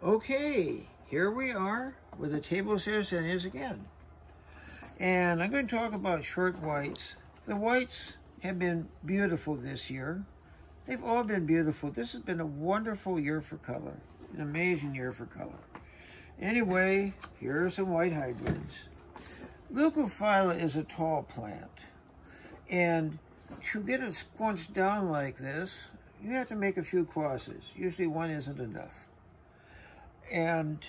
Okay, here we are with the table of sarracenias again. And I'm going to talk about short whites. The whites have been beautiful this year. They've all been beautiful. This has been a wonderful year for color, an amazing year for color. Anyway, here are some white hybrids. Leucophylla is a tall plant. And to get it squunched down like this, you have to make a few crosses. Usually one isn't enough. And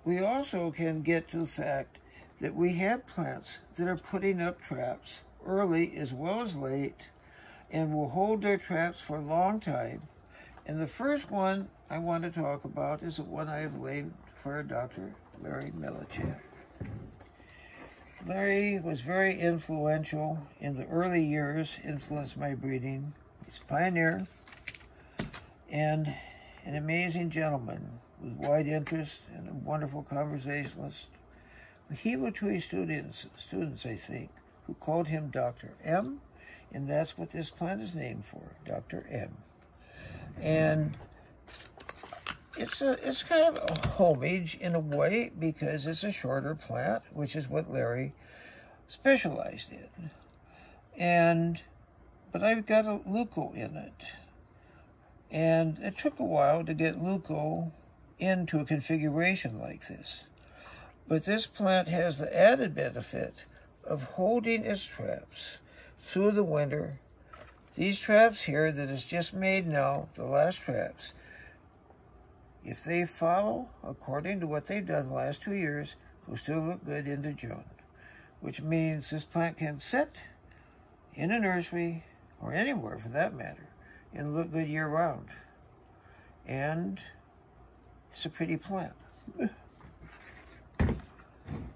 we also can get to the fact that we have plants that are putting up traps early as well as late and will hold their traps for a long time. And the first one I want to talk about is the one I have laid for Dr. Larry Millichak. Larry was very influential in the early years, influenced my breeding. He's a pioneer and an amazing gentleman with wide interest and a wonderful conversationalist. He was to his students, I think, who called him Dr. M, and that's what this plant is named for, Dr. M. And it's kind of a homage in a way because it's a shorter plant, which is what Larry specialized in. But I've got a leuco in it. And it took a while to get leuco into a configuration like this. But this plant has the added benefit of holding its traps through the winter. These traps here that is just made now, the last traps, if they follow according to what they've done the last 2 years, will still look good into June. Which means this plant can sit in a nursery, or anywhere for that matter, and look good year-round. And it's a pretty plant.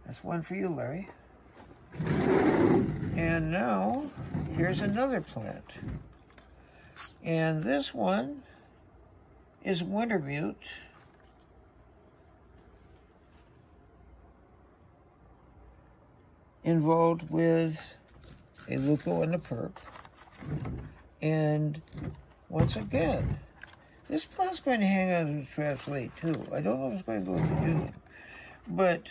That's one for you, Larry. And now, here's another plant. And this one is wintermute. Involved with a leuco and a perp. And once again, this plant's going to hang on to the traps late too. I don't know if it's going to go to June. But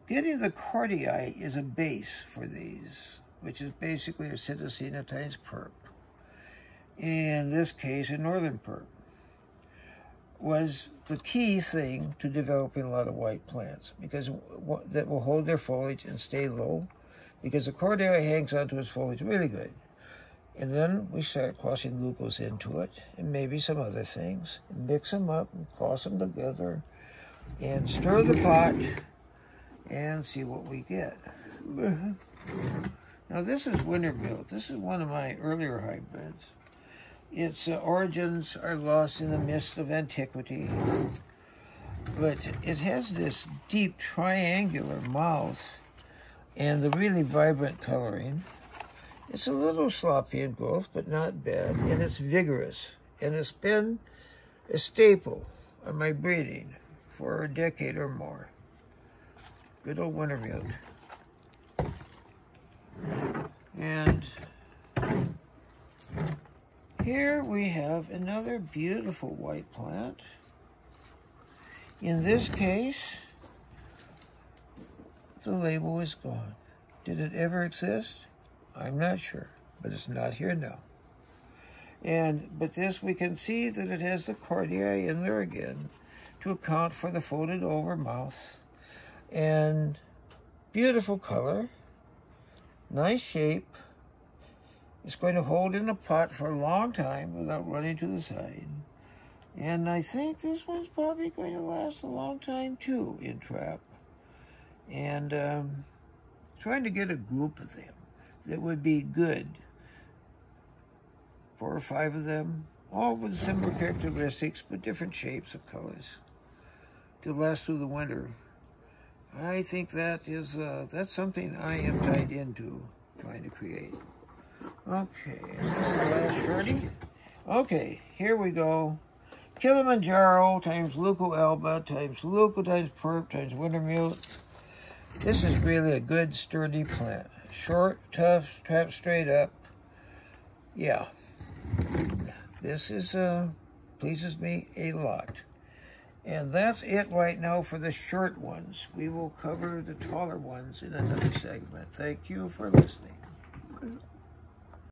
getting the cordii is a base for these, which is basically a Cytosina times perp. In this case, a northern perp was the key thing to developing a lot of white plants because that will hold their foliage and stay low because the cordii hangs onto its foliage really good. And then we start crossing leucos into it and maybe some other things. And mix them up and cross them together and stir the pot and see what we get. Now this is wintermute. This is one of my earlier hybrids. Its origins are lost in the mist of antiquity. But it has this deep triangular mouth and the really vibrant coloring. It's a little sloppy in growth, but not bad, and it's vigorous. And it's been a staple of my breeding for a decade or more. Good old wintermute. And here we have another beautiful white plant. In this case, the label is gone. Did it ever exist? I'm not sure, but it's not here now. But this, we can see that it has the cordii in there again to account for the folded over mouth. And beautiful color, nice shape. It's going to hold in the pot for a long time without running to the side. And I think this one's probably going to last a long time too in trap. And trying to get a group of them that would be good. 4 or 5 of them, all with similar characteristics, but different shapes of colors, to last through the winter. I think that is that's something I am tied into, trying to create. Okay, is this the last shorty? Okay, here we go. Kilimanjaro times leuco alba times leuco times perp times wintermute. This is really a good, sturdy plant. Short, tough, trapped straight up. Yeah. This is pleases me a lot. And that's it right now for the short ones. We will cover the taller ones in another segment. Thank you for listening.